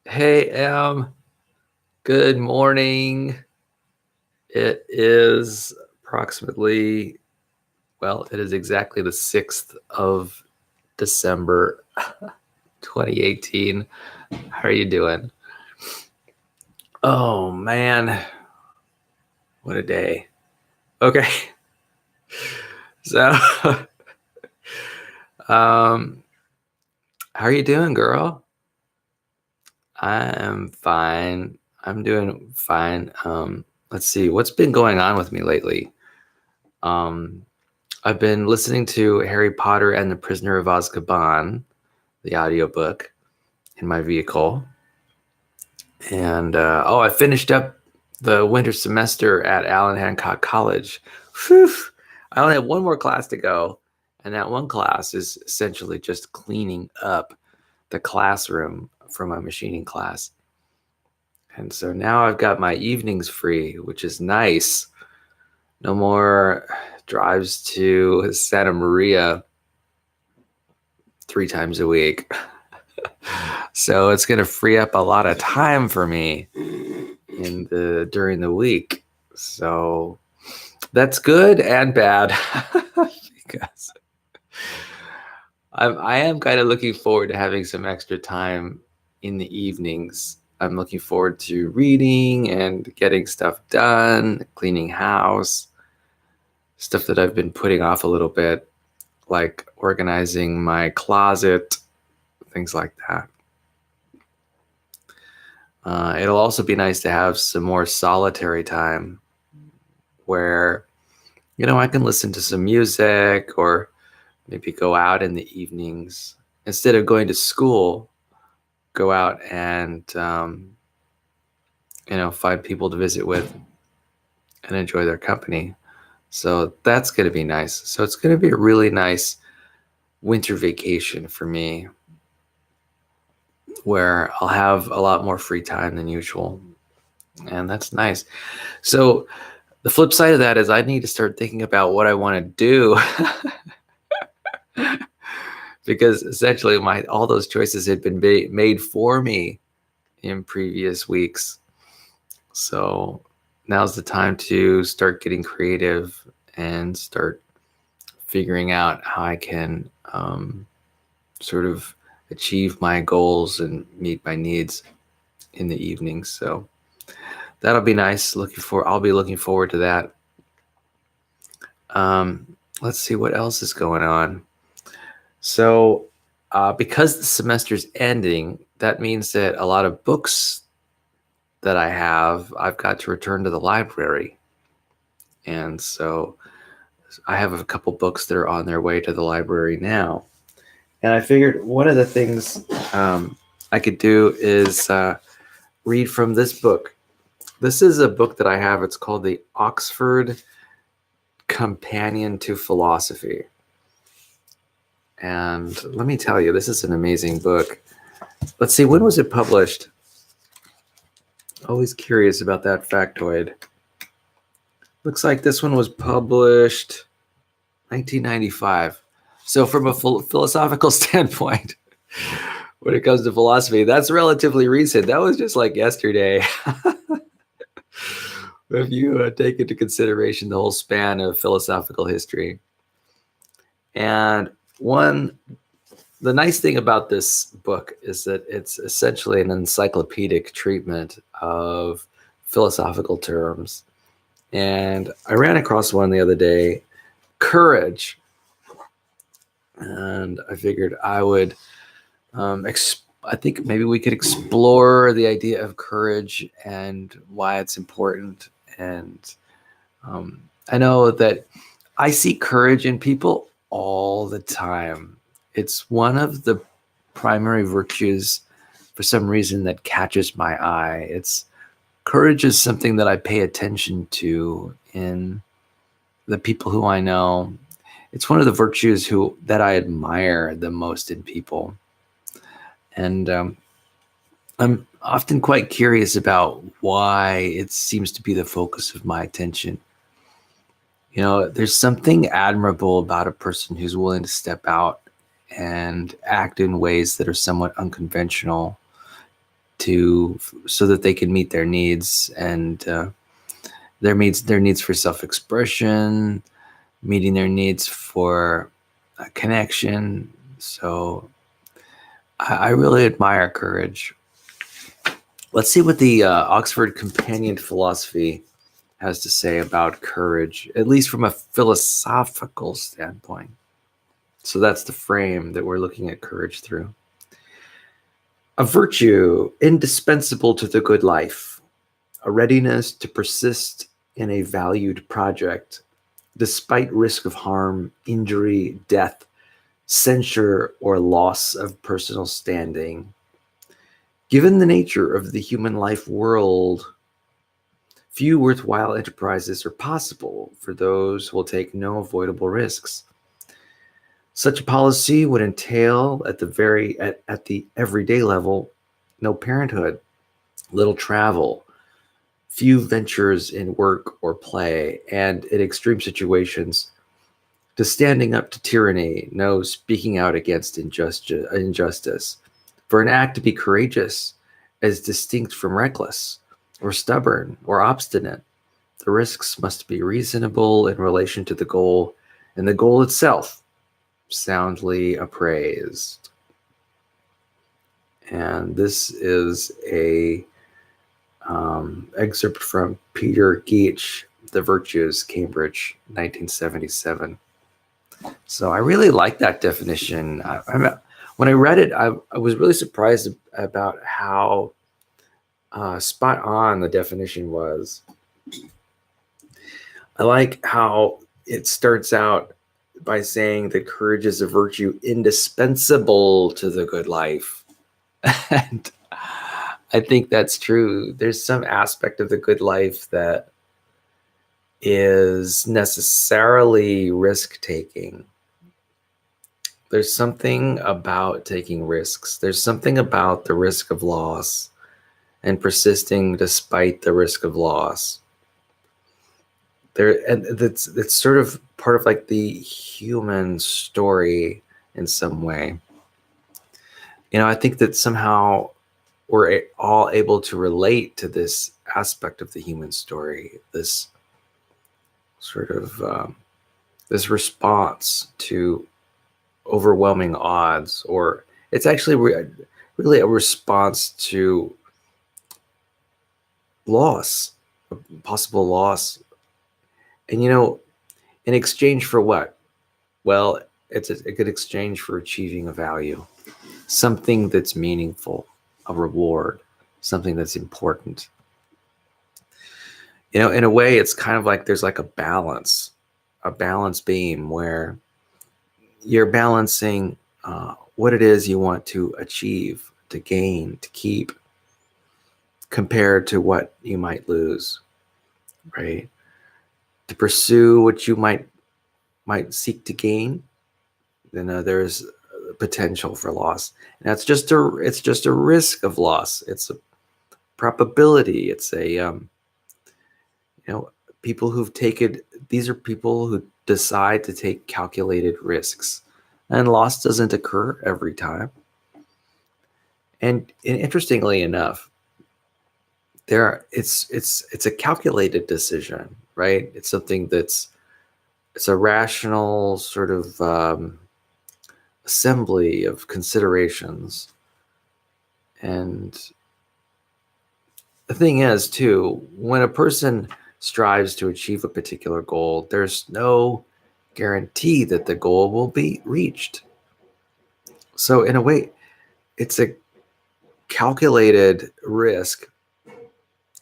Hey, good morning. It is approximately, it is exactly the 6th of December, 2018. How are you doing? Oh, man. What a day. Okay. So, um, how are you doing, girl? I am fine. I'm doing fine. Let's see. What's been going on with me lately? Um, I've been listening to Harry Potter and the Prisoner of Azkaban, the audiobook, in my vehicle. And I finished up the winter semester at Allen Hancock College. Whew. I only have one more class to go, and that one class is essentially just cleaning up the classroom for my machining class. And so now I've got my evenings free, which is nice. No more drives to Santa Maria 3 times a week. So it's going to free up a lot of time for me during the week. So that's good and bad because I am kind of looking forward to having some extra time in the evenings. I'm looking forward to reading and getting stuff done, cleaning house, stuff that I've been putting off a little bit, like organizing my closet, things like that. It'll also be nice to have some more solitary time where, I can listen to some music or maybe go out in the evenings. Instead of going to school, go out and, find people to visit with and enjoy their company. So that's going to be nice. So it's going to be a really nice winter vacation for me where I'll have a lot more free time than usual. And that's nice. So the flip side of that is I need to start thinking about what I want to do because essentially all those choices had been made for me in previous weeks. So now's the time to start getting creative and start figuring out how I can sort of achieve my goals and meet my needs in the evenings. So that'll be nice. I'll be looking forward to that. Let's see what else is going on. So, because the semester's ending, that means that a lot of books that I've got to return to the library. And so I have a couple books that are on their way to the library now. And I figured one of the things I could do is read from this book. This is a book that I have. It's called The Oxford Companion to Philosophy. And let me tell you, this is an amazing book. Let's see, when was it published? Always curious about that factoid. Looks like this one was published 1995. So from a philosophical standpoint, when it comes to philosophy, that's relatively recent. That was just like yesterday. If you take into consideration the whole span of philosophical history. And the nice thing about this book is that it's essentially an encyclopedic treatment of philosophical terms. And I ran across one the other day, Courage. And I figured I would, I think maybe we could explore the idea of courage and why it's important. And I know that I see courage in people all the time. It's one of the primary virtues, for some reason, that catches my eye. Courage is something that I pay attention to in the people who I know. It's one of the virtues that I admire the most in people. And I'm often quite curious about why it seems to be the focus of my attention. There's something admirable about a person who's willing to step out and act in ways that are somewhat unconventional so that they can meet their needs and their needs for self-expression, meeting their needs for connection. So I really admire courage. Let's see what the Oxford Companion to Philosophy has to say about courage, at least from a philosophical standpoint. So that's the frame that we're looking at courage through. A virtue indispensable to the good life, a readiness to persist in a valued project, despite risk of harm, injury, death, censure, or loss of personal standing. Given the nature of the human life world, few worthwhile enterprises are possible for those who will take no avoidable risks. Such a policy would entail at the everyday level, no parenthood, little travel, few ventures in work or play, and in extreme situations, to standing up to tyranny, no speaking out against injustice. For an act to be courageous, as distinct from reckless, or stubborn, or obstinate, the risks must be reasonable in relation to the goal, and the goal itself soundly appraised. And this is a excerpt from Peter Geach, The Virtues, Cambridge, 1977. So I really like that definition. When I read it, I was really surprised about how spot on the definition was. I like how it starts out by saying that courage is a virtue indispensable to the good life. And I think that's true. There's some aspect of the good life that is necessarily risk-taking. There's something about taking risks. There's something about the risk of loss and persisting despite the risk of loss. And that's sort of part of like the human story in some way. I think that somehow we're all able to relate to this aspect of the human story, this sort of this response to overwhelming odds, or it's actually really a response to loss, possible loss. And in exchange for what? Well, it's a good exchange for achieving a value, something that's meaningful, a reward, something that's important. In a way, it's kind of like there's like a balance beam where you're balancing what it is you want to achieve, to gain, to keep, compared to what you might lose, right? To pursue what you might seek to gain, then there's potential for loss. And it's just a risk of loss. It's a probability. It's a people who've taken, these are people who decide to take calculated risks, and loss doesn't occur every time. And interestingly enough, it's a calculated decision, right? It's something it's a rational sort of assembly of considerations. And the thing is, too, when a person strives to achieve a particular goal, there's no guarantee that the goal will be reached. So in a way, it's a calculated risk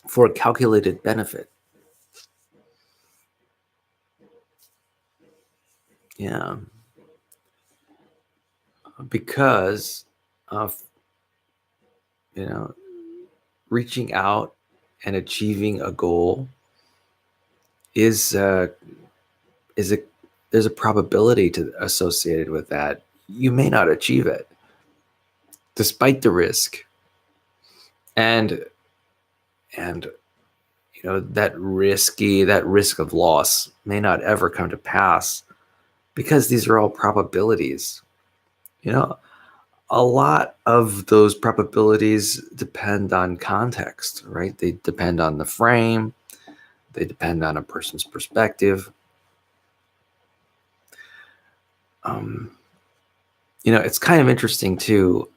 for a calculated benefit. Yeah. Because of, reaching out and achieving a goal there's a probability associated with that. You may not achieve it despite the risk. And that risk of loss may not ever come to pass, because these are all probabilities. a lot of those probabilities depend on context, right? They depend on the frame, they depend on a person's perspective. It's kind of interesting too.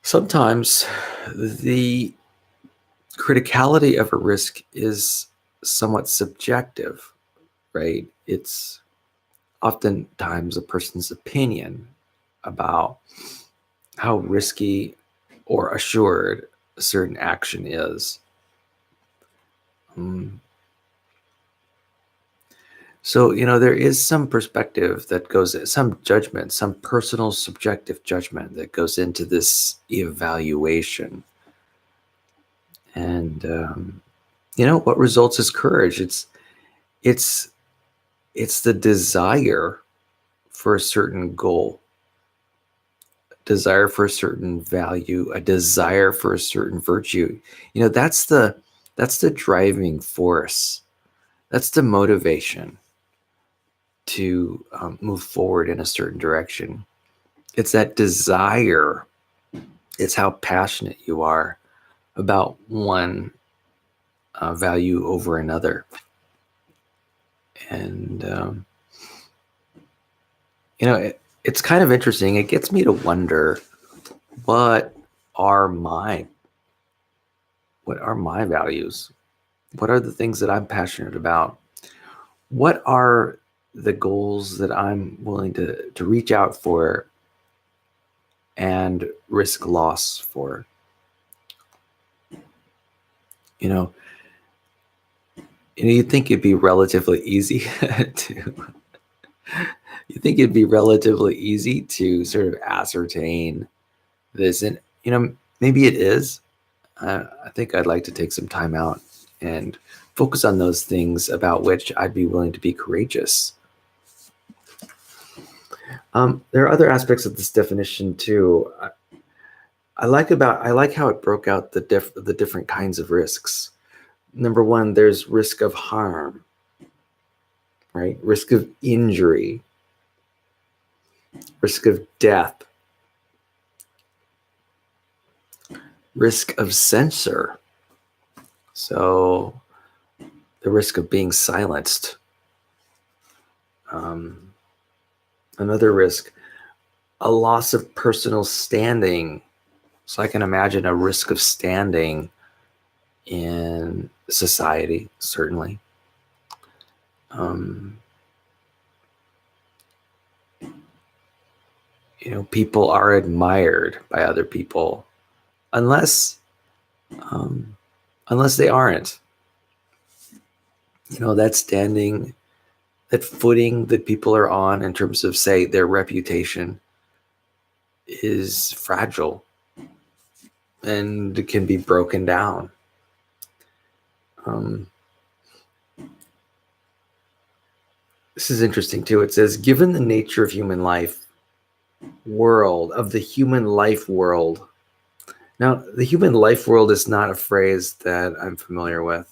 Sometimes the criticality of a risk is somewhat subjective, right? It's oftentimes a person's opinion about how risky or assured a certain action is. So, there is some perspective that goes, some judgment, some personal subjective judgment that goes into this evaluation. And, what results is courage. It's the desire for a certain goal, desire for a certain value, a desire for a certain virtue. That's the driving force. That's the motivation to move forward in a certain direction. It's that desire. It's how passionate you are about one value over another. And, it's kind of interesting. It gets me to wonder, what are my values? What are the things that I'm passionate about? What are the goals that I'm willing to reach out for and risk loss for? You'd think it'd be relatively easy to sort of ascertain this. And, maybe it is. I think I'd like to take some time out and focus on those things about which I'd be willing to be courageous. There are other aspects of this definition too. I like how it broke out the different kinds of risks. Number one, there's risk of harm, right? Risk of injury, risk of death, risk of censor. So the risk of being silenced. Another risk, a loss of personal standing. So I can imagine a risk of standing in society, certainly. People are admired by other people, unless they aren't. That standing, that footing that people are on in terms of, say, their reputation is fragile and it can be broken down. This is interesting too. It says, given the nature of the human life world. Now, the human life world is not a phrase that I'm familiar with.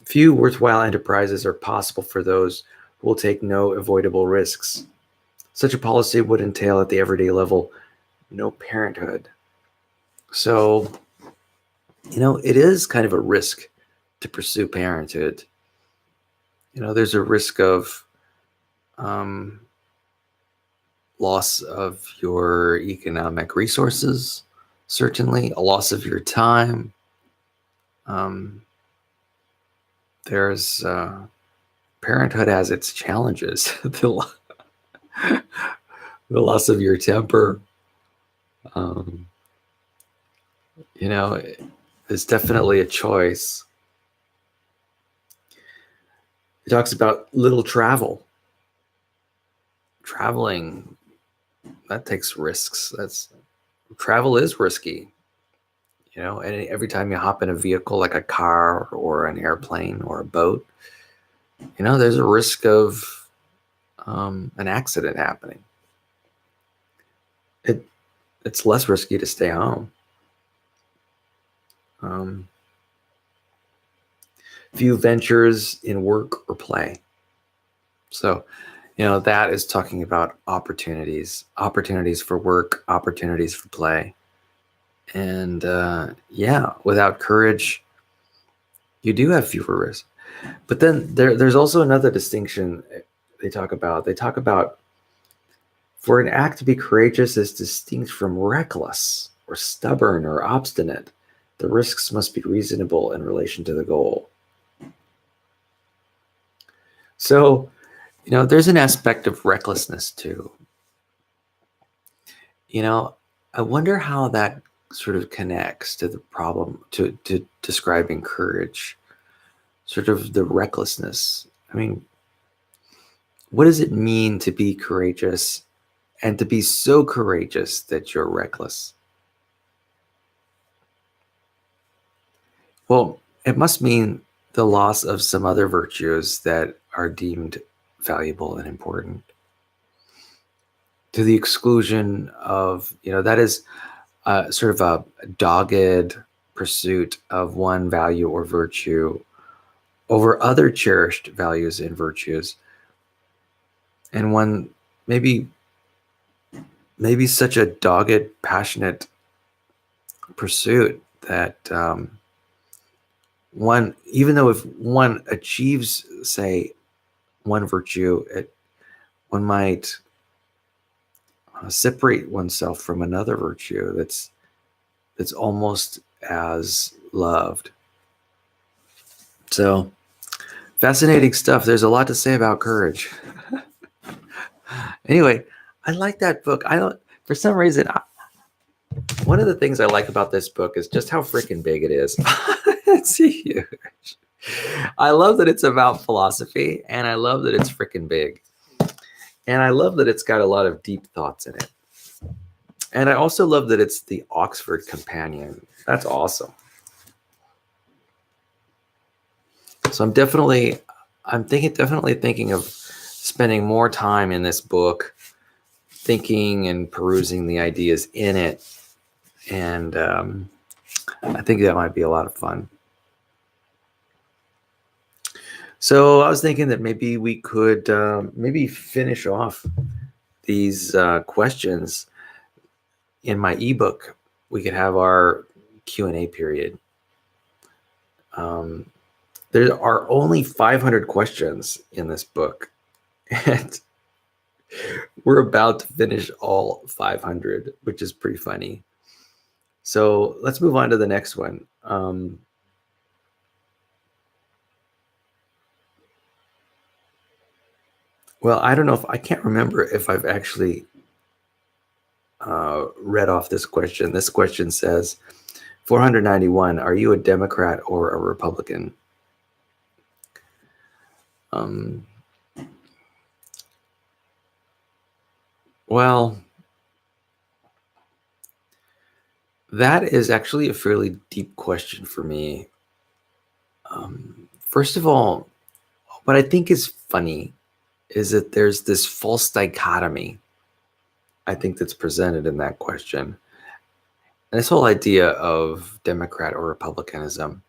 Few worthwhile enterprises are possible for those who will take no avoidable risks. Such a policy would entail at the everyday level no parenthood. So, it is kind of a risk to pursue parenthood. There's a risk of loss of your economic resources, certainly, a loss of your time. There's parenthood has its challenges. The loss of your temper. It's definitely a choice. It talks about little travel. Traveling, that takes risks. Travel is risky. And every time you hop in a vehicle like a car or an airplane or a boat, there's a risk of an accident happening. It's less risky to stay home. Few ventures in work or play. So, That is talking about opportunities, opportunities for work, opportunities for play. And without courage, you do have fewer risks. But then there's also another distinction they talk about. They talk about for an act to be courageous is distinct from reckless or stubborn or obstinate. The risks must be reasonable in relation to the goal. So, there's an aspect of recklessness too. I wonder how that sort of connects to the problem, to describing courage, sort of the recklessness. I mean, what does it mean to be courageous and to be so courageous that you're reckless? Well, it must mean the loss of some other virtues that are deemed valuable and important to the exclusion of, that is sort of a dogged pursuit of one value or virtue over other cherished values and virtues. And one maybe such a dogged, passionate pursuit that one, even though if one achieves, say, one virtue, one might separate oneself from another virtue that's almost as loved. So fascinating stuff. There's a lot to say about courage. Anyway, I like that book. For some reason, one of the things I like about this book is just how freaking big it is. It's huge. I love that it's about philosophy, and I love that it's freaking big. And I love that it's got a lot of deep thoughts in it. And I also love that it's the Oxford Companion. That's awesome. So I'm definitely thinking of spending more time in this book, thinking and perusing the ideas in it. And I think that might be a lot of fun. So I was thinking that maybe we could finish off these questions in my ebook. We could have our Q&A period. There are only 500 questions in this book, and we're about to finish all 500, which is pretty funny. So let's move on to the next one. Well, I can't remember if I've actually read off this question. This question says, 491, are you a Democrat or a Republican? Well, that is actually a fairly deep question for me. First of all, what I think is funny is that there's this false dichotomy, I think, that's presented in that question. And this whole idea of Democrat or Republicanism.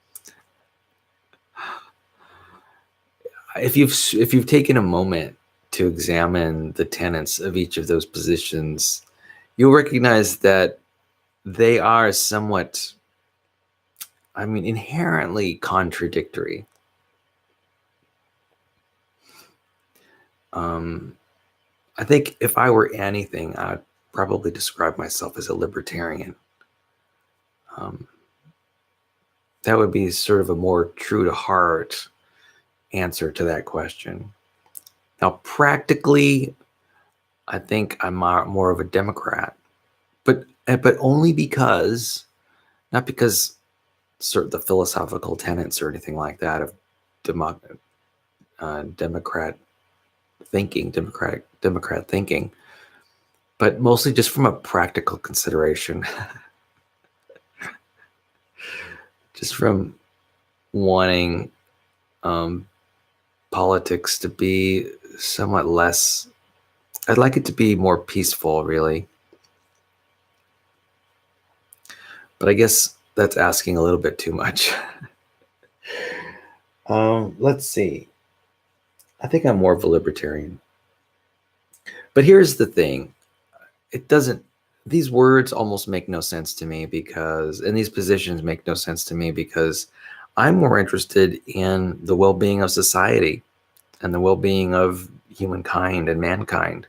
If you've taken a moment to examine the tenets of each of those positions, you'll recognize that they are somewhat, inherently contradictory. I think if I were anything, I'd probably describe myself as a libertarian. That would be sort of a more true to heart answer to that question. Now, practically, I think I'm more of a Democrat, but only because, not because sort of the philosophical tenets or anything like that of democratic thinking, but mostly just from a practical consideration. Just from wanting politics to be somewhat less, I'd like it to be more peaceful, really. But I guess that's asking a little bit too much. Let's see. I think I'm more of a libertarian. But here's the thing. It doesn't, these words almost make no sense to me because, and these positions make no sense to me because I'm more interested in the well-being of society and the well-being of humankind and mankind.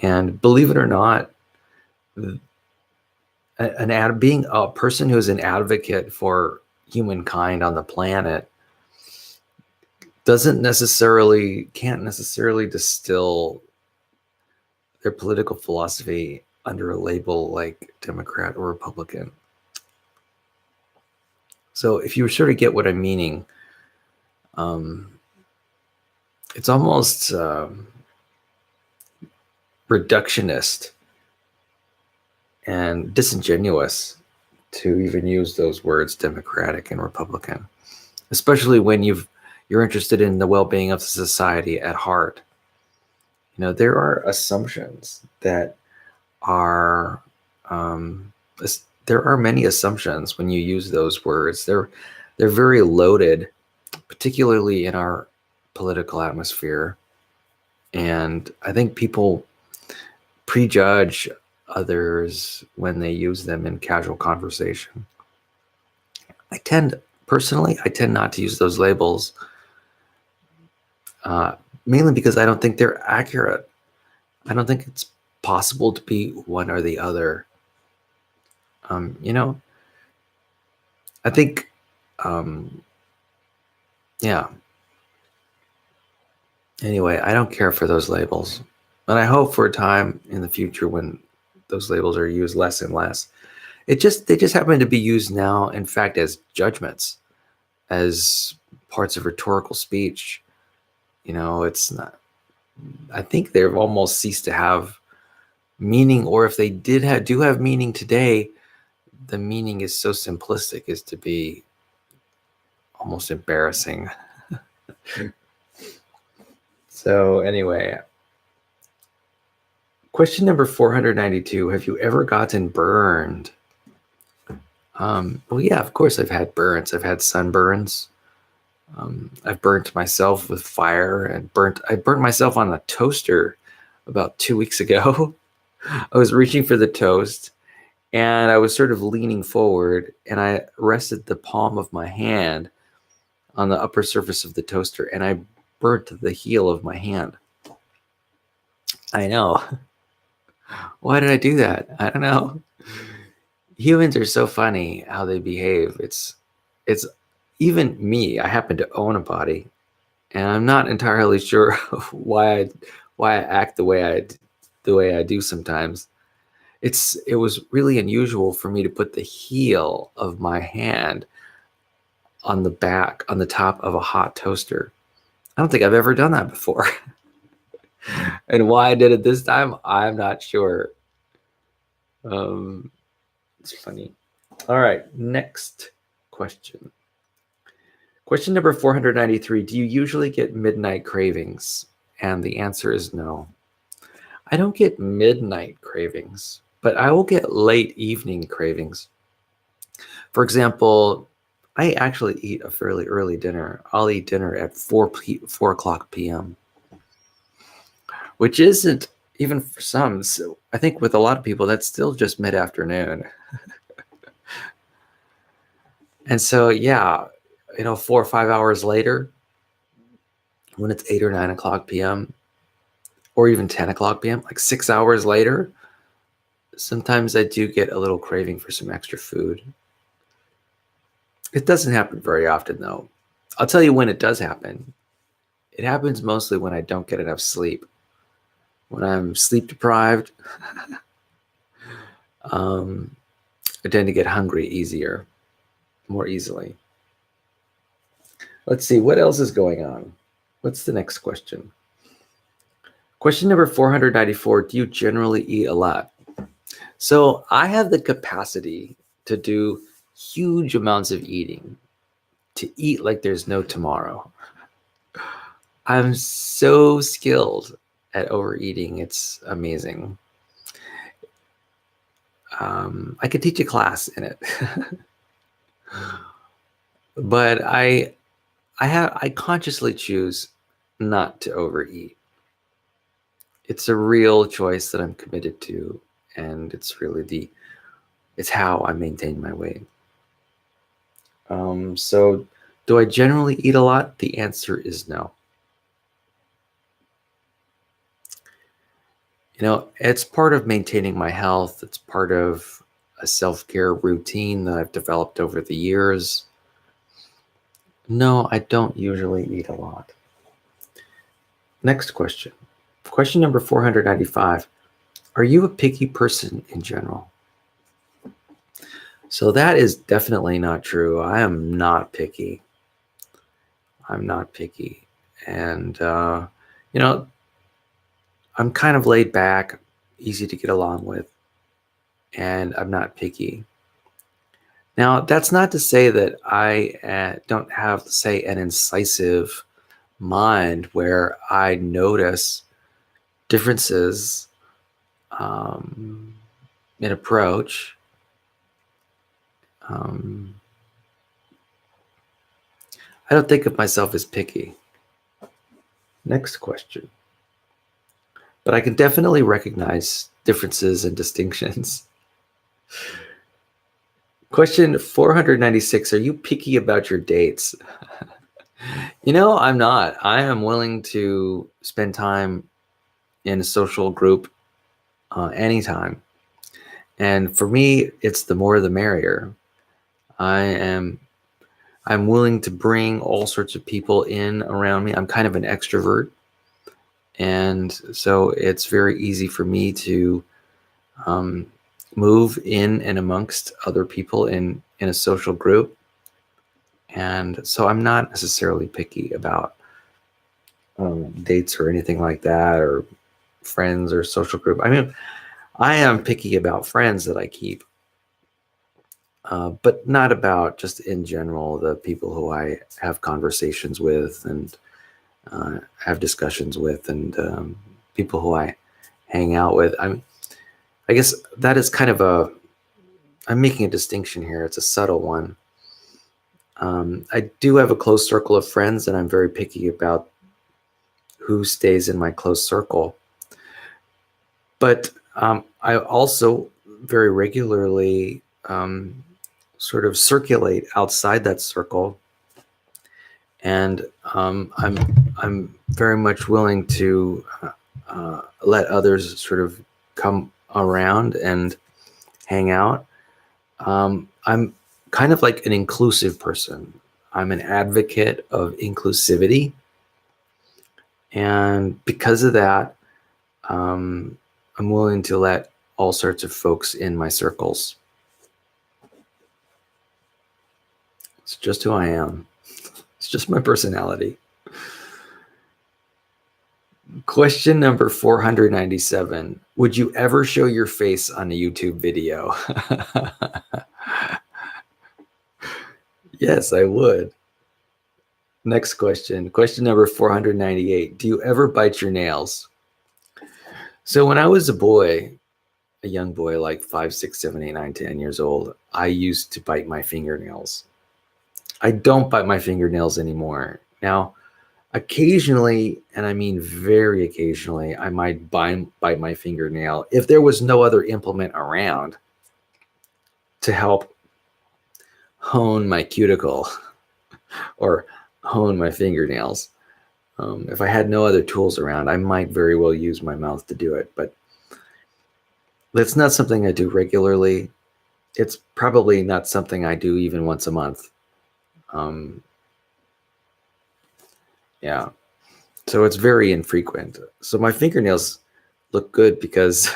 And believe it or not, being a person who's an advocate for humankind on the planet can't necessarily distill their political philosophy under a label like Democrat or Republican. So if you sort of get what I'm meaning, it's almost reductionist and disingenuous to even use those words, Democratic and Republican, especially when you're interested in the well-being of society at heart. You know, there are assumptions that are there are many assumptions when you use those words. They're very loaded, particularly in our political atmosphere. And I think people prejudge others when they use them in casual conversation. Personally, I tend not to use those labels, mainly because I don't think they're accurate. I don't think it's possible to be one or the other. You know, I think, yeah. Anyway, I don't care for those labels, and I hope for a time in the future when those labels are used less and less. They just happen to be used now, in fact, as judgments, as parts of rhetorical speech. You know, it's not. I think they've almost ceased to have meaning, or if they do have meaning today, the meaning is so simplistic as to be almost embarrassing. So anyway, question number 492, have you ever gotten burned? Well, yeah, of course I've had burns. I've had sunburns. I've burnt myself with fire and I burnt myself on a toaster about 2 weeks ago. I was reaching for the toast and I was sort of leaning forward and I rested the palm of my hand on the upper surface of the toaster and I burnt the heel of my hand. I know. Why did I do that? I don't know. Humans are so funny how they behave. It's even me. I happen to own a body, and I'm not entirely sure why I act the way I do sometimes. It was really unusual for me to put the heel of my hand on the top of a hot toaster. I don't think I've ever done that before. And why I did it this time, I'm not sure. It's funny. All right, next question. Question number 493. Do you usually get midnight cravings? And the answer is no. I don't get midnight cravings, but I will get late evening cravings. For example, I actually eat a fairly early dinner. I'll eat dinner at 4 o'clock p.m., which isn't, even for some, so I think with a lot of people, that's still just mid-afternoon. And so, yeah, 4 or 5 hours later, when it's 8 or 9 o'clock p.m., or even 10 o'clock p.m., like 6 hours later, sometimes I do get a little craving for some extra food. It doesn't happen very often, though. I'll tell you when it does happen. It happens mostly when I don't get enough sleep. When I'm sleep deprived, I tend to get hungry more easily. Let's see, what else is going on? What's the next question? Question number 494, do you generally eat a lot? So I have the capacity to do huge amounts of eating, to eat like there's no tomorrow. I'm so skilled at overeating. It's amazing. I could teach a class in it. But I consciously choose not to overeat. it's a real choice that I'm committed to, and it's really it's how I maintain my weight. So do I generally eat a lot? The answer is no. It's part of maintaining my health. It's part of a self-care routine that I've developed over the years. No, I don't usually eat a lot. Next question. Question number 495. Are you a picky person in general? So that is definitely not true. I am not picky. I'm not picky. And, I'm kind of laid back, easy to get along with, and I'm not picky. Now, that's not to say that I don't have, say, an incisive mind where I notice differences in approach. I don't think of myself as picky. Next question. But I can definitely recognize differences and distinctions. Question 496. Are you picky about your dates? I'm not. I am willing to spend time in a social group anytime. And for me, it's the more the merrier. I'm willing to bring all sorts of people in around me. I'm kind of an extrovert. And so it's very easy for me to move in and amongst other people in a social group. And so I'm not necessarily picky about dates or anything like that, or friends or social group. I mean, I am picky about friends that I keep, but not about just in general the people who I have conversations with and have discussions with, and people who I hang out with. I guess that is kind of I'm making a distinction here. It's a subtle one. I do have a close circle of friends, and I'm very picky about who stays in my close circle. But I also very regularly sort of circulate outside that circle, and I'm very much willing to let others sort of come around and hang out. I'm kind of like an inclusive person. I'm an advocate of inclusivity, and because of that, I'm willing to let all sorts of folks in my circles. It's just who I am. It's just my personality. Question number 497. Would you ever show your face on a YouTube video? Yes, I would. Next question. Question number 498. Do you ever bite your nails? So when I was a young boy, like 5, 6, 7, 8, 9, 10 years old, I used to bite my fingernails. I don't bite my fingernails anymore. Now, occasionally, and I mean very occasionally, I might bite my fingernail if there was no other implement around to help hone my cuticle or hone my fingernails. If I had no other tools around, I might very well use my mouth to do it, but that's not something I do regularly. It's probably not something I do even once a month. Yeah. So it's very infrequent. So my fingernails look good because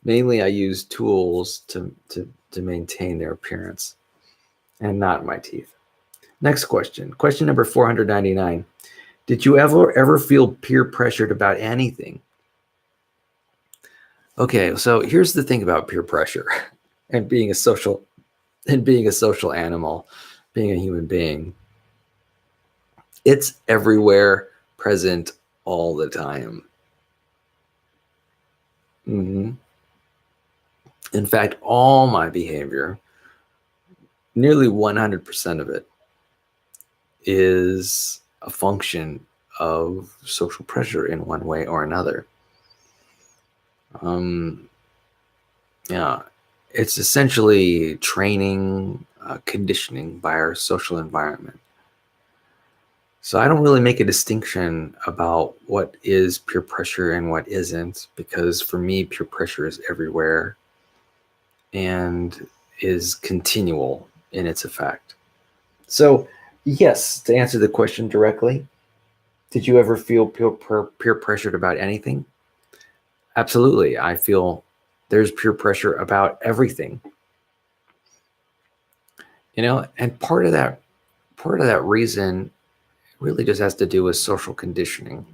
mainly I use tools to maintain their appearance and not my teeth. Next question. Question number 499. Did you ever feel peer pressured about anything? Okay, so here's the thing about peer pressure and being a social animal, being a human being. It's everywhere, present all the time. In fact, all my behavior, nearly 100% of it, is a function of social pressure in one way or another. Um, yeah, it's essentially training, conditioning by our social environment. So I don't really make a distinction about what is peer pressure and what isn't, because for me, peer pressure is everywhere and is continual in its effect. So, yes, to answer the question directly, did you ever feel peer pressured about anything? Absolutely. I feel there's peer pressure about everything, and part of that reason really just has to do with social conditioning.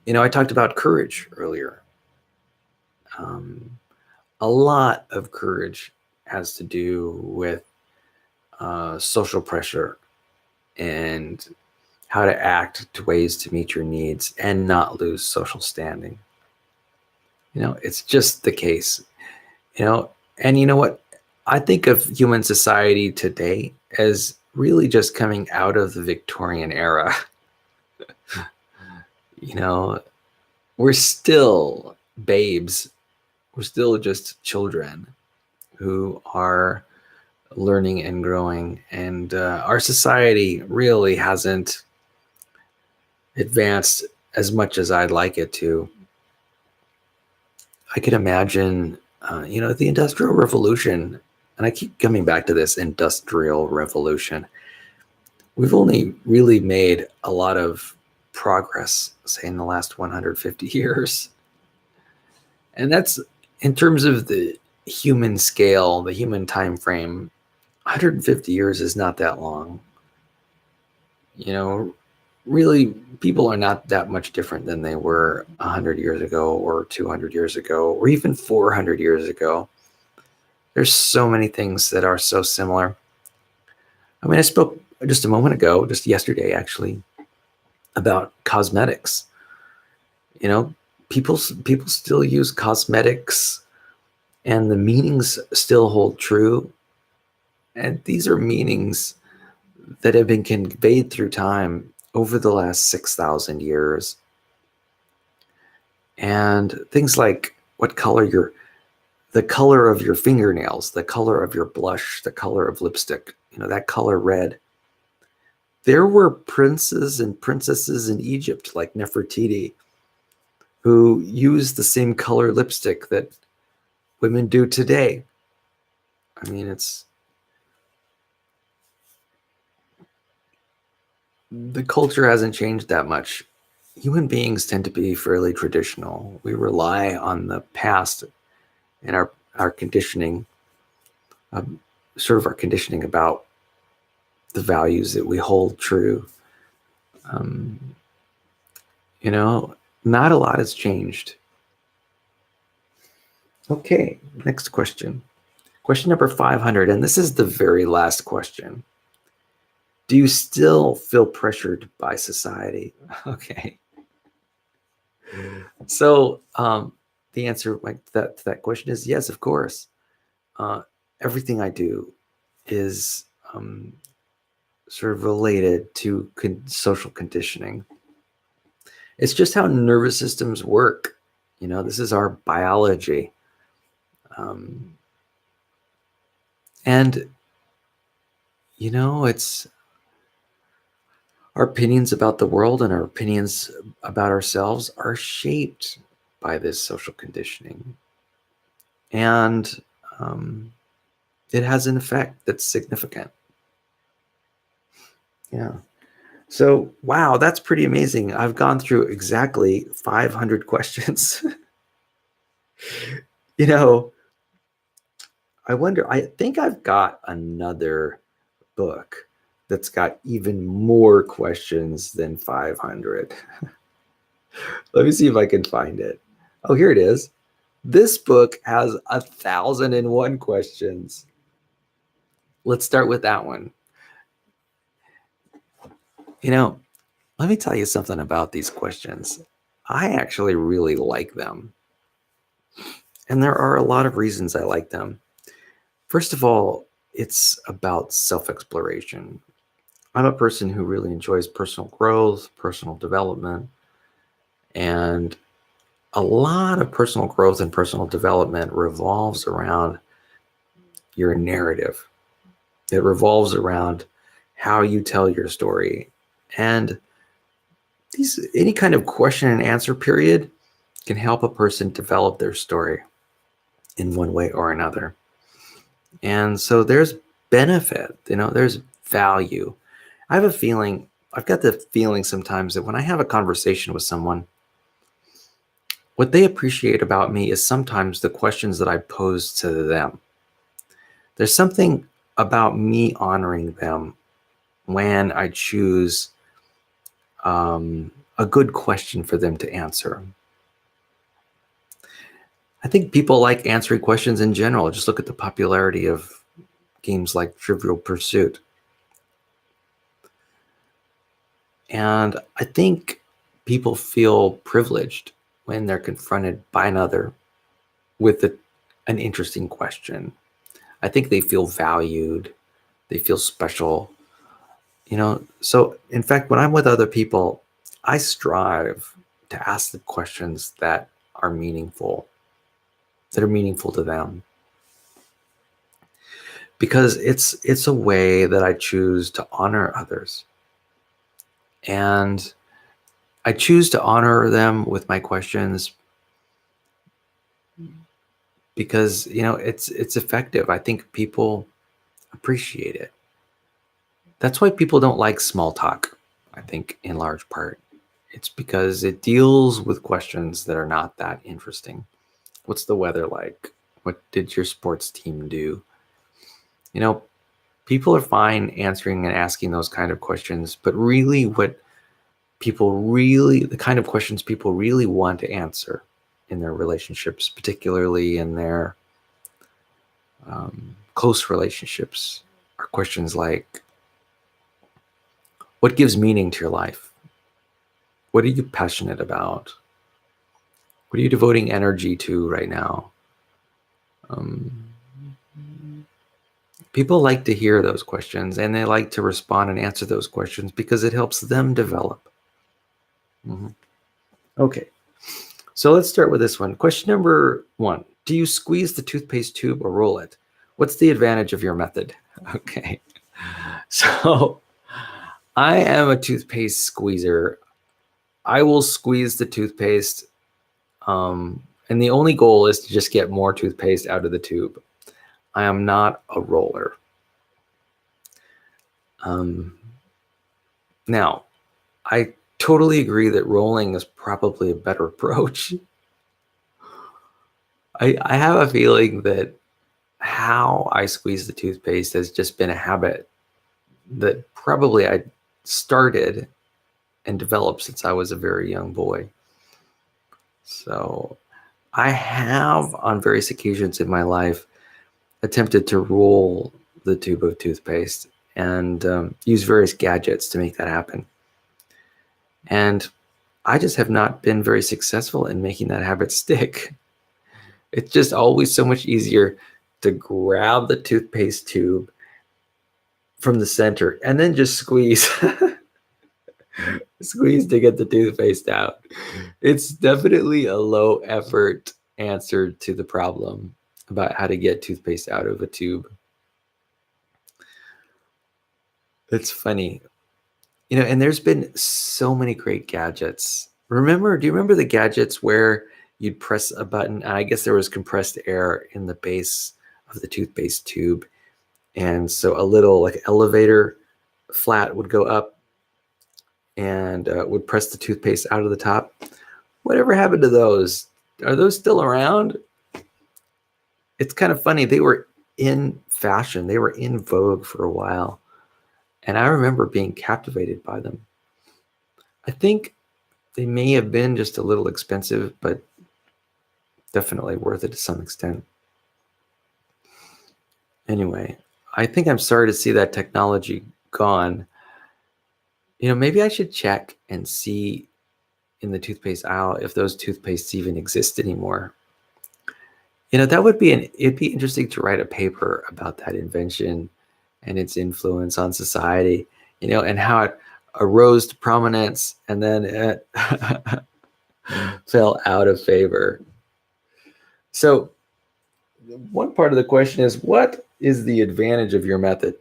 I talked about courage earlier. Um, a lot of courage has to do with social pressure and how to act to ways to meet your needs and not lose social standing. It's just the case. And you know what? I think of human society today as really just coming out of the Victorian era. you know, we're still babes. We're still just children who are learning and growing. And our society really hasn't advanced as much as I'd like it to. I could imagine, the Industrial Revolution, and I keep coming back to this Industrial Revolution. We've only really made a lot of progress, say, in the last 150 years. And that's in terms of the human scale, the human time frame. 150 years is not that long. Really, people are not that much different than they were 100 years ago or 200 years ago or even 400 years ago. There's so many things that are so similar. I mean, I spoke just a moment ago, just yesterday actually, about cosmetics. You know, people still use cosmetics and the meanings still hold true. And these are meanings that have been conveyed through time over the last 6,000 years. And things like the color of your fingernails, the color of your blush, the color of lipstick, that color red. There were princes and princesses in Egypt like Nefertiti who used the same color lipstick that women do today. I mean, the culture hasn't changed that much. Human beings tend to be fairly traditional. We rely on the past and our conditioning, sort of our conditioning about the values that we hold true. Um, Not a lot has changed. Okay, next question. Question number 500, and this is the very last question. Do you still feel pressured by society? Okay. So the answer to that question is yes, of course. Everything I do is sort of related to social conditioning. It's just how nervous systems work. This is our biology. And it's our opinions about the world and our opinions about ourselves are shaped by this social conditioning. And it has an effect that's significant. Yeah. So, wow, that's pretty amazing. I've gone through exactly 500 questions. you know, I think I've got another book that's got even more questions than 500. Let me see if I can find it. Oh, here it is. This book has 1,001 questions. Let's start with that one. Let me tell you something about these questions. I actually really like them. And there are a lot of reasons I like them. First of all, it's about self-exploration. I'm a person who really enjoys personal growth, personal development, and a lot of personal growth and personal development revolves around your narrative. It revolves around how you tell your story. And any kind of question and answer period can help a person develop their story in one way or another. And so there's benefit, there's value. I've got the feeling sometimes that when I have a conversation with someone, what they appreciate about me is sometimes the questions that I pose to them. There's something about me honoring them when I choose a good question for them to answer. I think people like answering questions in general. Just look at the popularity of games like Trivial Pursuit. And I think people feel privileged when they're confronted by another with an interesting question. I think they feel valued. They feel special. So in fact, when I'm with other people, I strive to ask the questions that are meaningful to them. Because it's a way that I choose to honor others. And I choose to honor them with my questions because, it's effective. I think people appreciate it. That's why people don't like small talk, I think, in large part. It's because it deals with questions that are not that interesting. What's the weather like? What did your sports team do? People are fine answering and asking those kind of questions, but really the kind of questions people really want to answer in their relationships, particularly in their close relationships, are questions like, what gives meaning to your life? What are you passionate about? What are you devoting energy to right now? People like to hear those questions, and they like to respond and answer those questions because it helps them develop. Okay, so let's start with this one. Question number 1. Do you squeeze the toothpaste tube or roll it? What's the advantage of your method? Okay, so I am a toothpaste squeezer. I will squeeze the toothpaste, and the only goal is to just get more toothpaste out of the tube. I am not a roller. Now, I totally agree that rolling is probably a better approach. I have a feeling that how I squeeze the toothpaste has just been a habit that probably I started and developed since I was a very young boy. So I have, on various occasions in my life, attempted to roll the tube of toothpaste and use various gadgets to make that happen. And I just have not been very successful in making that habit stick. It's just always so much easier to grab the toothpaste tube from the center and then just squeeze. Squeeze to get the toothpaste out. It's definitely a low effort answer to the problem about how to get toothpaste out of a tube. It's funny. And there's been so many great gadgets. Do you remember the gadgets where you'd press a button, and I guess there was compressed air in the base of the toothpaste tube, and so a little like elevator flat would go up and would press the toothpaste out of the top? Whatever happened to those? Are those still around? It's kind of funny. They were in fashion. They were in vogue for a while. And I remember being captivated by them. I think they may have been just a little expensive, but definitely worth it to some extent. Anyway, I think I'm sorry to see that technology gone. Maybe I should check and see in the toothpaste aisle if those toothpastes even exist anymore. It'd be interesting to write a paper about that invention and its influence on society, and how it arose to prominence and then fell out of favor. So one part of the question is, what is the advantage of your method?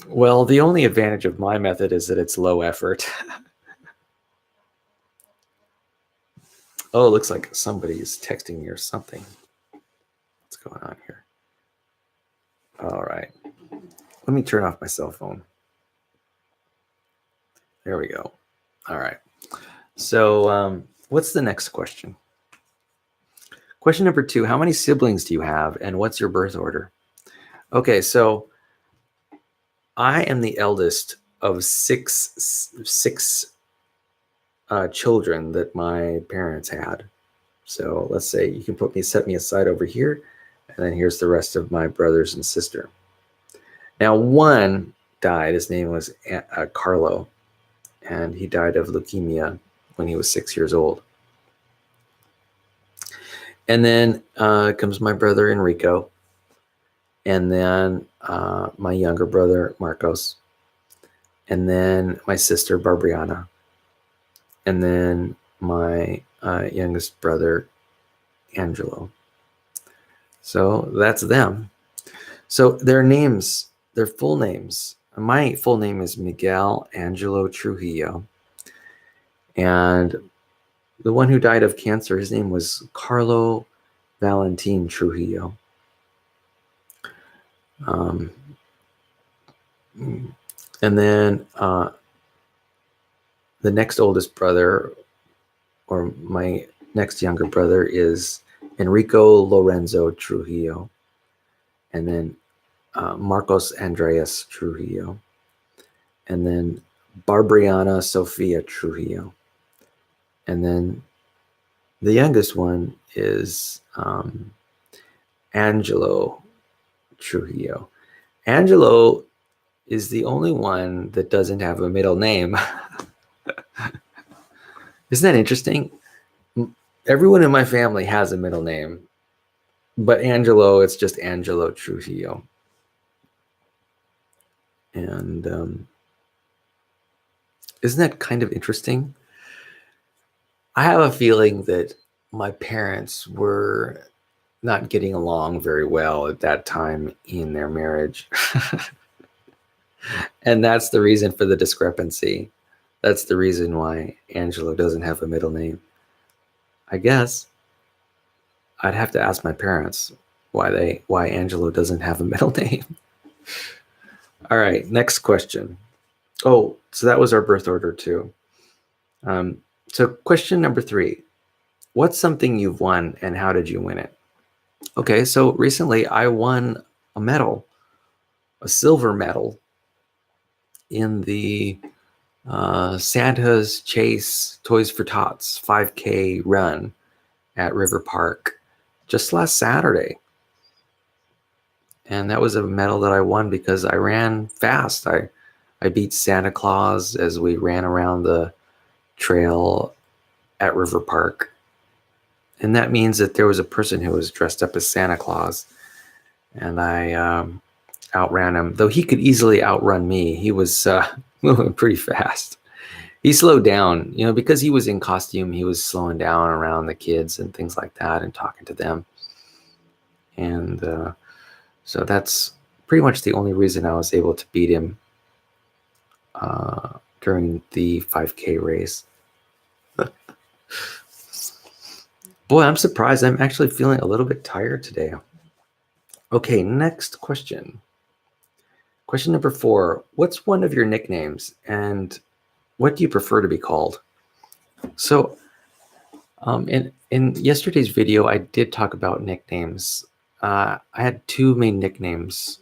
Well, the only advantage of my method is that it's low effort. Oh, it looks like somebody is texting me or something. What's going on here? All right. Let me turn off my cell phone. There we go. All right. So what's the next question? Question number 2, how many siblings do you have and what's your birth order? Okay, so I am the eldest of six children that my parents had. So let's say you can set me aside over here, and then here's the rest of my brothers and sister. Now, one died. His name was Carlo, and he died of leukemia when he was 6 years old. And then comes my brother Enrico, and then my younger brother Marcos, and then my sister Barbriana, and then my youngest brother Angelo. So that's them. So their names, their full names. My full name is Miguel Angelo Trujillo, and the one who died of cancer, his name was Carlo Valentin Trujillo. And then the next oldest brother, or my next younger brother, is Enrico Lorenzo Trujillo, and then Marcos Andreas Trujillo, and then Barbriana Sofia Trujillo, and then the youngest one is Angelo Trujillo. Angelo is the only one that doesn't have a middle name. Isn't that interesting? Everyone in my family has a middle name, but Angelo, it's just Angelo Trujillo. And isn't that kind of interesting? I have a feeling that my parents were not getting along very well at that time in their marriage. And that's the reason for the discrepancy. That's the reason why Angelo doesn't have a middle name. I guess I'd have to ask my parents why Angelo doesn't have a middle name. All right, next question. Oh, so that was our birth order too. So question number 3, what's something you've won and how did you win it? Okay, so recently I won a medal, a silver medal, in the Santa's Chase Toys for Tots 5K run at River Park just last Saturday. And that was a medal that I won because I ran fast. I beat Santa Claus as we ran around the trail at River Park. And that means that there was a person who was dressed up as Santa Claus, and I outran him, though he could easily outrun me. He was moving pretty fast. He slowed down, because he was in costume. He was slowing down around the kids and things like that and talking to them. And so that's pretty much the only reason I was able to beat him during the 5K race. Boy, I'm surprised. I'm actually feeling a little bit tired today. Okay, next question. Question number 4. What's one of your nicknames and what do you prefer to be called? So in yesterday's video, I did talk about nicknames. I had 2 main nicknames,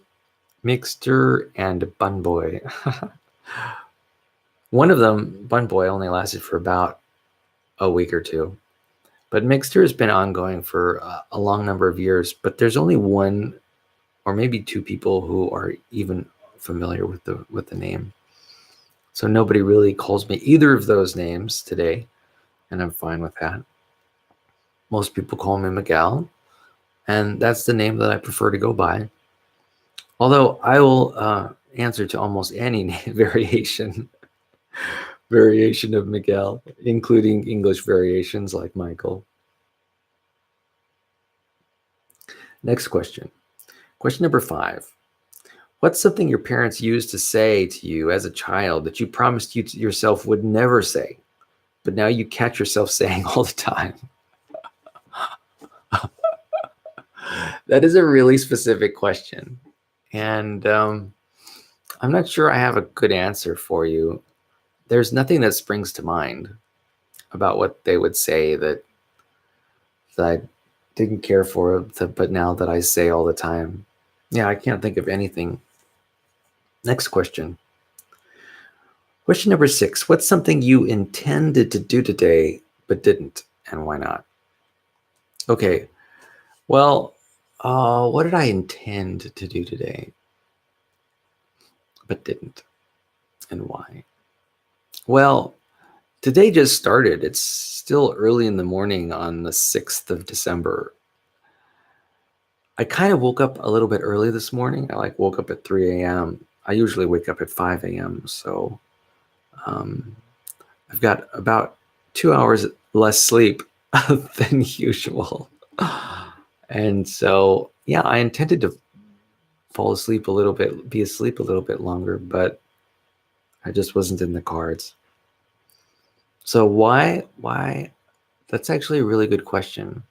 Mixter and Bun Boy. One of them, Bun Boy, only lasted for about a week or 2. But Mixter has been ongoing for a long number of years, but there's only 1 or maybe 2 people who are even familiar with the name. So nobody really calls me either of those names today, and I'm fine with that. Most people call me Miguel, and that's the name that I prefer to go by. Although I will answer to almost any variation. variation of Miguel, including English variations like Michael. Next question. Question number 5. What's something your parents used to say to you as a child that you promised yourself would never say, but now you catch yourself saying all the time? That is a really specific question. And I'm not sure I have a good answer for you. There's nothing that springs to mind about what they would say that I didn't care for, but now that I say all the time. Yeah, I can't think of anything. Next question. Question number 6. What's something you intended to do today but didn't, and why not? Okay. Well, what did I intend to do today but didn't, and why? Well, today just started. It's still early in the morning on the 6th of December. I kind of woke up a little bit early this morning. I woke up at 3 a.m. I usually wake up at 5 a.m. So I've got about 2 hours less sleep than usual. And so, yeah, I intended to fall asleep a little bit, be asleep a little bit longer, but I just wasn't in the cards. So why? That's actually a really good question.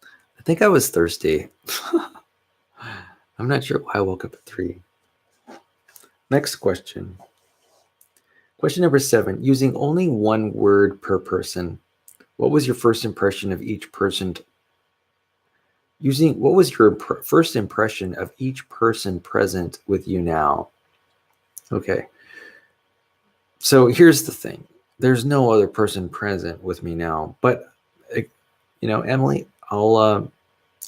I think I was thirsty. I'm not sure why I woke up at 3. Next question. Question number 7. Using only one word per person, what was your first impression of each person? What was your first impression of each person present with you now? Okay. So here's the thing. There's no other person present with me now, but Emily, I'll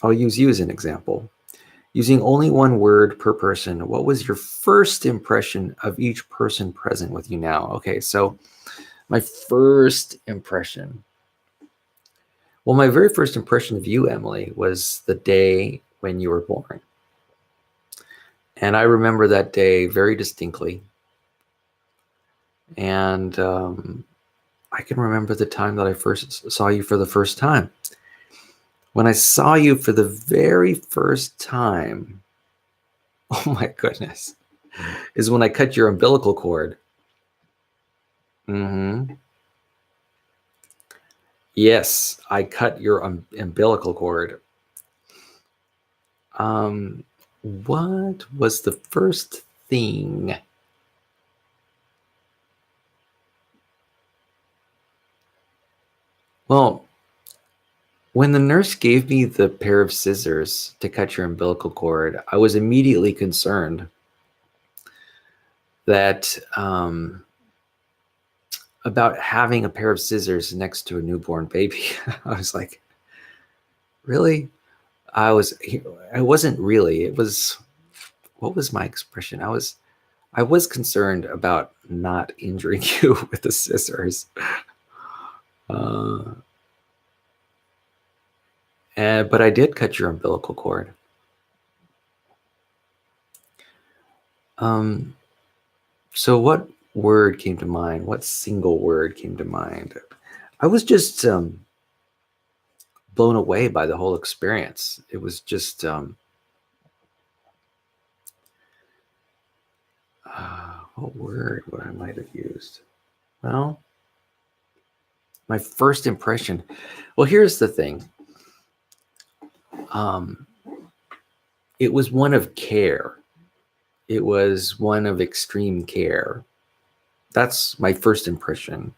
use you as an example. Using only one word per person, what was your first impression of each person present with you now? Okay, so my first impression. Well, my very first impression of you, Emily, was the day when you were born. And I remember that day very distinctly. And I can remember the time that I first saw you for the first time. When I saw you for the very first time, oh my goodness, is when I cut your umbilical cord. Yes, I cut your umbilical cord. What was the first thing? Well, when the nurse gave me the pair of scissors to cut your umbilical cord, I was immediately concerned that about having a pair of scissors next to a newborn baby. I was like, really? I wasn't really. It was, what was my expression? I was concerned about not injuring you with the scissors. But I did cut your umbilical cord. So what word came to mind? What single word came to mind? I was just blown away by the whole experience. It was just what word would I might have used? Well, my first impression. Well, here's the thing. It was one of care. It was one of extreme care. That's my first impression.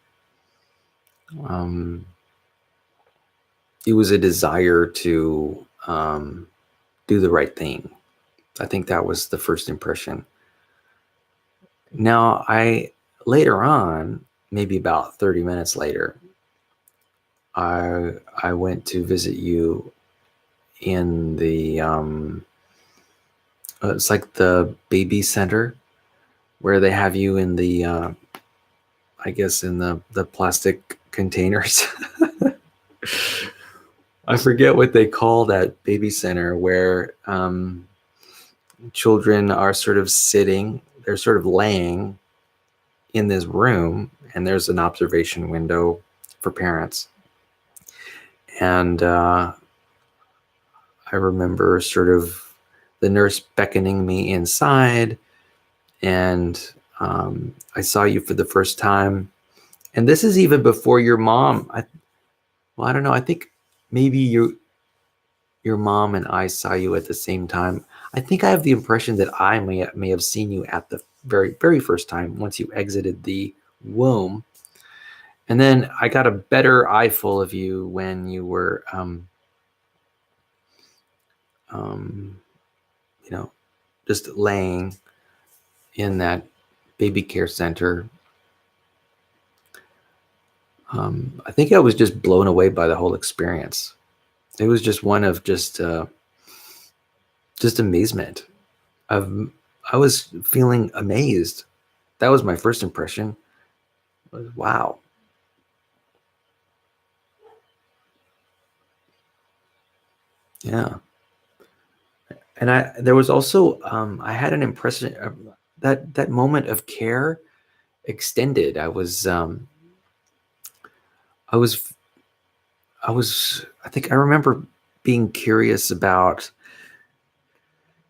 It was a desire to do the right thing. I think that was the first impression. Now, later on, maybe about 30 minutes later, I went to visit you in the it's like the baby center where they have you in the I guess in the plastic containers. I forget what they call that baby center where children are sort of sitting, they're sort of laying in this room, and there's an observation window for parents. And I remember sort of the nurse beckoning me inside, and I saw you for the first time. And this is even before your mom. I don't know. I think maybe your mom and I saw you at the same time. I think I have the impression that I may have seen you at the very, very first time once you exited the womb. And then I got a better eyeful of you when you were, you know, just laying in that baby care center. I think I was just blown away by the whole experience. It was just one of just amazement. I was feeling amazed. That was my first impression. Wow. Yeah. And there was also, I had an impression that moment of care extended. I think I remember being curious about,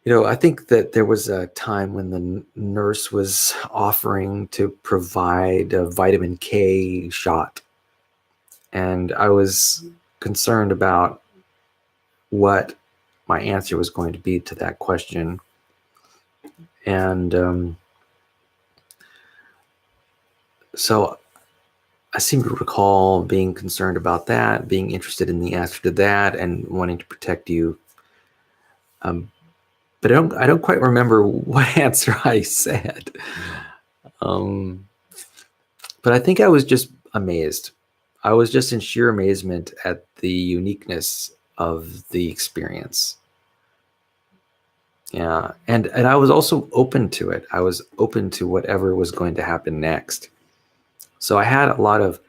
I think that there was a time when the nurse was offering to provide a vitamin K shot. And I was concerned about what my answer was going to be to that question. And so I seem to recall being concerned about that, being interested in the answer to that, and wanting to protect you. But I don't quite remember what answer I said. But I think I was just amazed. I was just in sheer amazement at the uniqueness of the experience. Yeah, and I was also open to it. I was open to whatever was going to happen next. So I had a lot of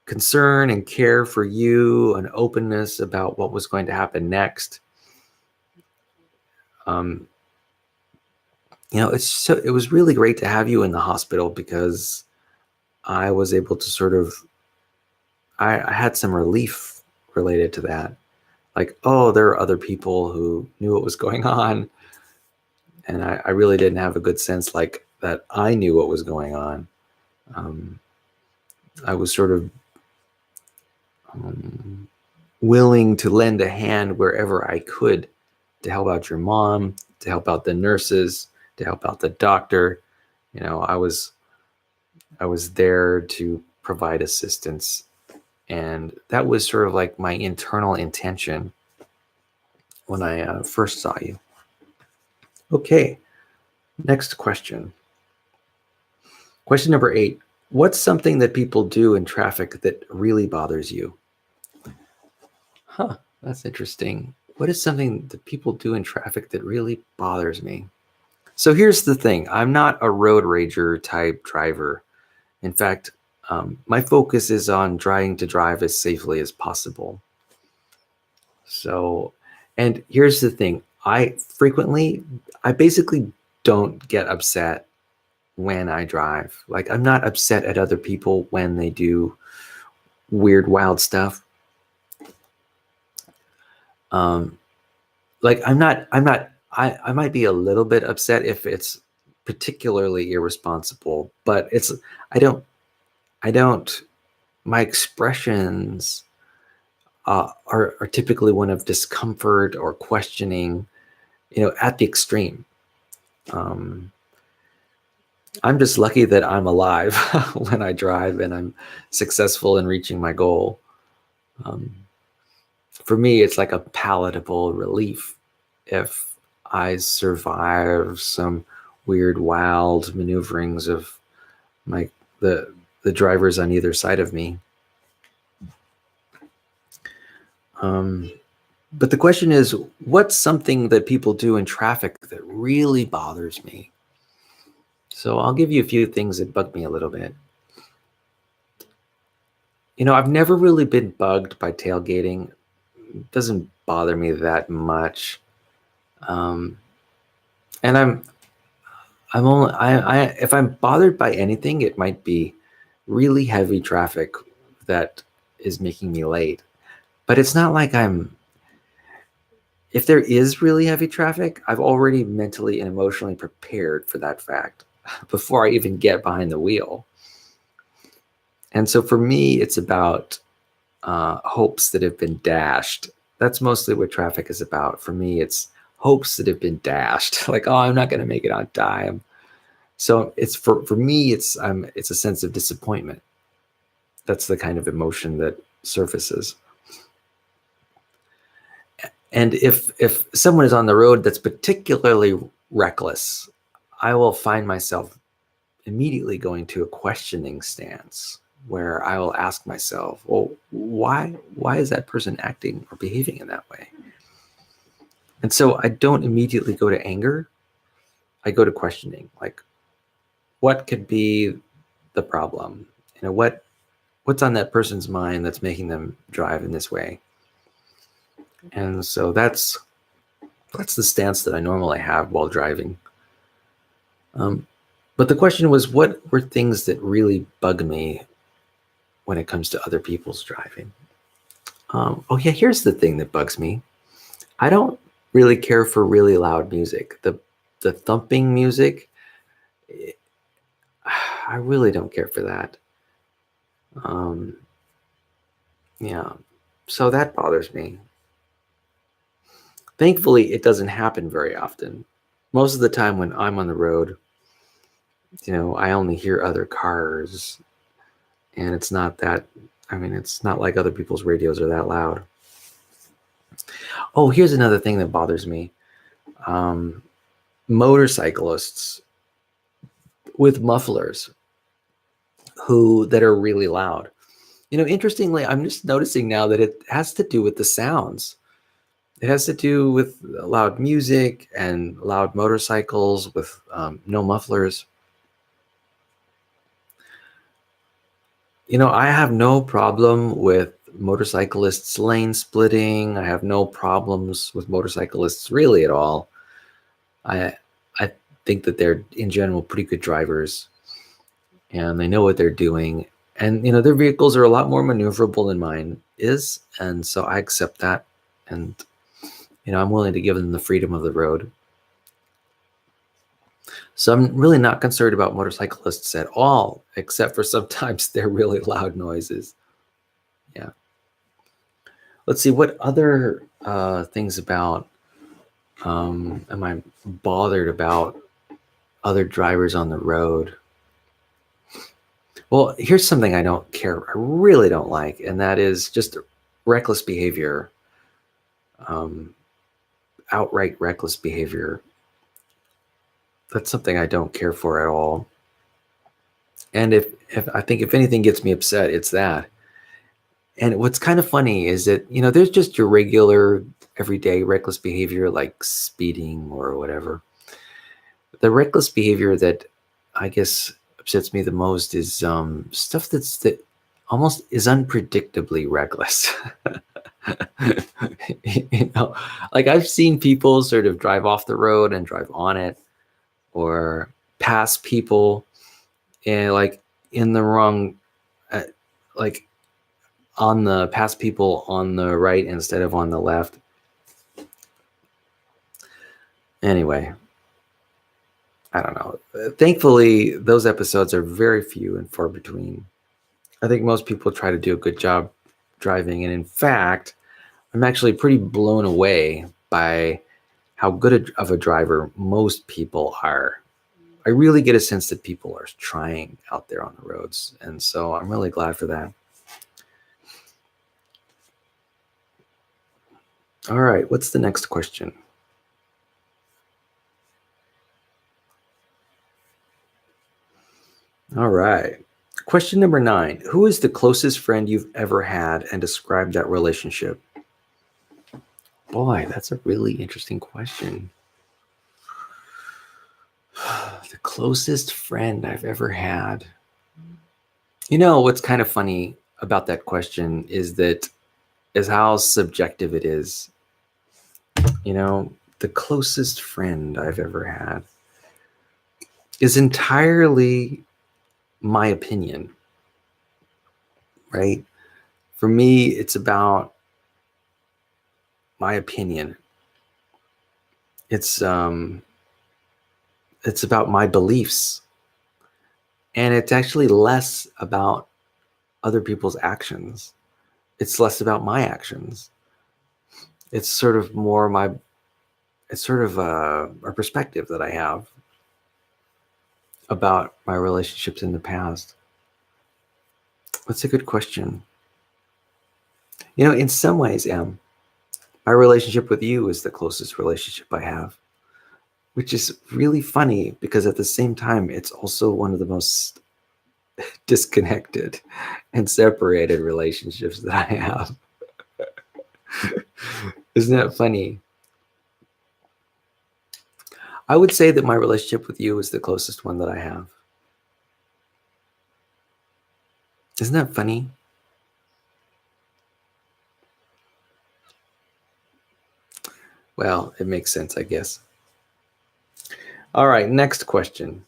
concern and care for you, and openness about what was going to happen next. It was really great to have you in the hospital, because I was able to sort of, I had some relief related to that. Like, oh, there are other people who knew what was going on. And I really didn't have a good sense like that I knew what was going on. I was sort of willing to lend a hand wherever I could to help out your mom, to help out the nurses, to help out the doctor. I was there to provide assistance. And that was sort of like my internal intention when I first saw you. Okay, next question. Question number 8. What's something that people do in traffic that really bothers you? Huh, that's interesting. What is something that people do in traffic that really bothers me? So here's the thing. I'm not a road rager type driver. In fact, my focus is on trying to drive as safely as possible. So, and here's the thing. I basically don't get upset when I drive. Like, I'm not upset at other people when they do weird, wild stuff. Like, I might be a little bit upset if it's particularly irresponsible, but I don't, my expressions are typically one of discomfort or questioning, at the extreme. I'm just lucky that I'm alive when I drive and I'm successful in reaching my goal. For me, it's like a palatable relief if I survive some weird, wild maneuverings of the drivers on either side of me. But the question is, what's something that people do in traffic that really bothers me? So I'll give you a few things that bug me a little bit. I've never really been bugged by tailgating. It doesn't bother me that much. And I'm if I'm bothered by anything, it might be really heavy traffic that is making me late. But it's not like if there is really heavy traffic, I've already mentally and emotionally prepared for that fact before I even get behind the wheel. And so for me, it's about hopes that have been dashed. That's mostly what traffic is about. For me, it's hopes that have been dashed. Like, oh, I'm not going to make it on time. So it's for me, it's a sense of disappointment. That's the kind of emotion that surfaces. And if someone is on the road that's particularly reckless, I will find myself immediately going to a questioning stance where I will ask myself, well, why is that person acting or behaving in that way? And so I don't immediately go to anger. I go to questioning, like, what could be the problem? What's on that person's mind that's making them drive in this way? And so that's the stance that I normally have while driving. But the question was, what were things that really bug me when it comes to other people's driving? Oh yeah, here's the thing that bugs me. I don't really care for really loud music. The thumping music, I really don't care for that. Yeah, so that bothers me. Thankfully, it doesn't happen very often. Most of the time when I'm on the road, I only hear other cars, and it's not like other people's radios are that loud. Oh, here's another thing that bothers me. Motorcyclists with mufflers that are really loud. Interestingly, I'm just noticing now that it has to do with the sounds. It has to do with loud music and loud motorcycles with no mufflers. I have no problem with motorcyclists lane splitting. I have no problems with motorcyclists really at all. I think that they're in general pretty good drivers, and they know what they're doing. And their vehicles are a lot more maneuverable than mine is, and so I accept that. And I'm willing to give them the freedom of the road. So I'm really not concerned about motorcyclists at all, except for sometimes they're really loud noises. Yeah. Let's see, what other things about am I bothered about other drivers on the road? Well, here's something I really don't like, and that is just reckless behavior, outright reckless behavior. That's something I don't care for at all. And if I think if anything gets me upset, it's that. And what's kind of funny is that, there's just your regular everyday reckless behavior like speeding or whatever. The reckless behavior that I guess upsets me the most is stuff that almost is unpredictably reckless. Like I've seen people sort of drive off the road and drive on it, or pass people and like in the wrong, like pass people on the right instead of on the left. Anyway, I don't know. Thankfully, those episodes are very few and far between. I think most people try to do a good job driving. And in fact, I'm actually pretty blown away by how good of a driver most people are. I really get a sense that people are trying out there on the roads. And so I'm really glad for that. All right, what's the next question? All right. Question number 9. Who is the closest friend you've ever had, and describe that relationship? Boy, that's a really interesting question. The closest friend I've ever had. What's kind of funny about that question is how subjective it is. The closest friend I've ever had. is entirely my opinion, right? For me, it's about my opinion. It's about my beliefs, and it's actually less about other people's actions. It's less about my actions. It's sort of more it's sort of a perspective that I have about my relationships in the past. That's a good question. In some ways, Em, my relationship with you is the closest relationship I have, which is really funny because at the same time, it's also one of the most disconnected and separated relationships that I have. Isn't that funny? I would say that my relationship with you is the closest one that I have. Isn't that funny? Well, it makes sense, I guess. All right, next question.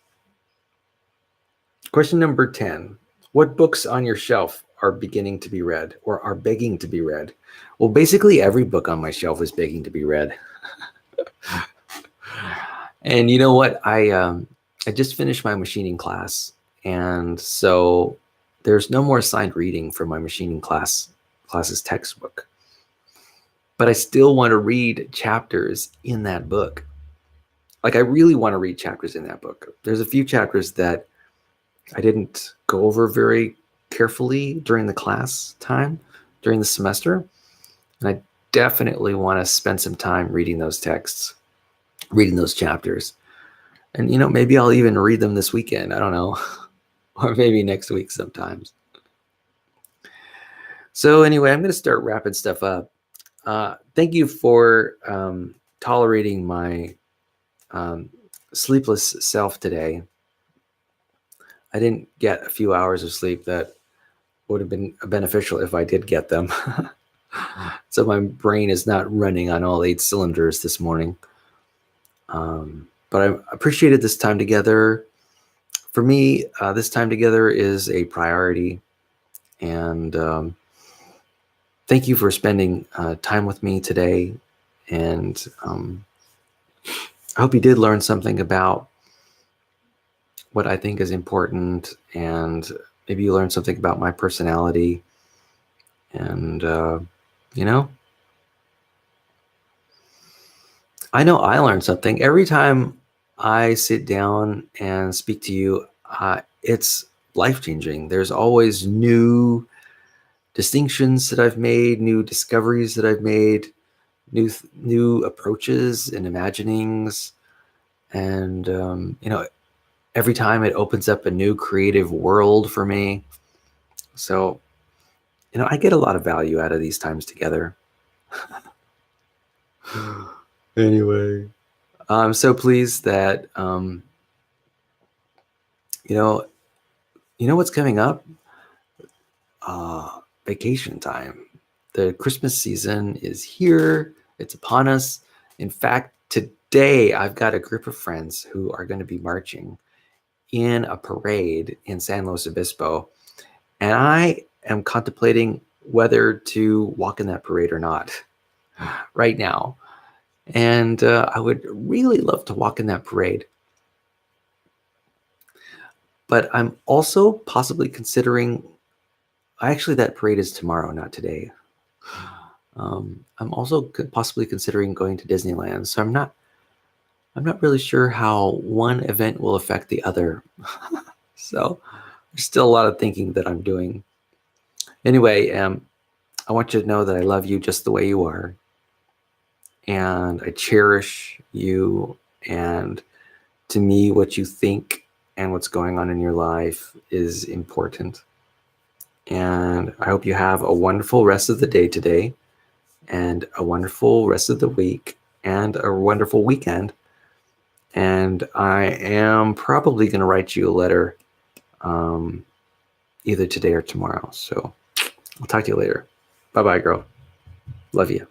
Question number 10. What books on your shelf are beginning to be read or are begging to be read? Well, basically every book on my shelf is begging to be read. And you know what? I just finished my machining class, and so there's no more assigned reading for my machining class's textbook. But I still want to read chapters in that book. Like, I really want to read chapters in that book. There's a few chapters that I didn't go over very carefully during the class time, during the semester. And I definitely want to spend some time reading those texts, reading those chapters. And, maybe I'll even read them this weekend. I don't know. Or maybe next week sometimes. So anyway, I'm going to start wrapping stuff up. Thank you for tolerating my sleepless self today. I didn't get a few hours of sleep that would have been beneficial if I did get them. So my brain is not running on all 8 cylinders this morning. But I appreciated this time together. For me, this time together is a priority. And thank you for spending time with me today. And I hope you did learn something about what I think is important. And maybe you learned something about my personality. And, I know I learned something. Every time I sit down and speak to you, it's life-changing. There's always new distinctions that I've made, new discoveries that I've made, new approaches and imaginings. And, every time it opens up a new creative world for me. So, I get a lot of value out of these times together. Anyway, I'm so pleased that, what's coming up? Vacation time. The Christmas season is here. It's upon us. In fact, today I've got a group of friends who are going to be marching in a parade in San Luis Obispo. And I am contemplating whether to walk in that parade or not right now. And I would really love to walk in that parade. But I'm also possibly considering, actually that parade is tomorrow, not today. I'm also possibly considering going to Disneyland. So I'm not really sure how one event will affect the other. So there's still a lot of thinking that I'm doing. Anyway, I want you to know that I love you just the way you are. And I cherish you. And to me, what you think and what's going on in your life is important. And I hope you have a wonderful rest of the day today, and a wonderful rest of the week, and a wonderful weekend. And I am probably going to write you a letter either today or tomorrow. So I'll talk to you later. Bye-bye, girl. Love you.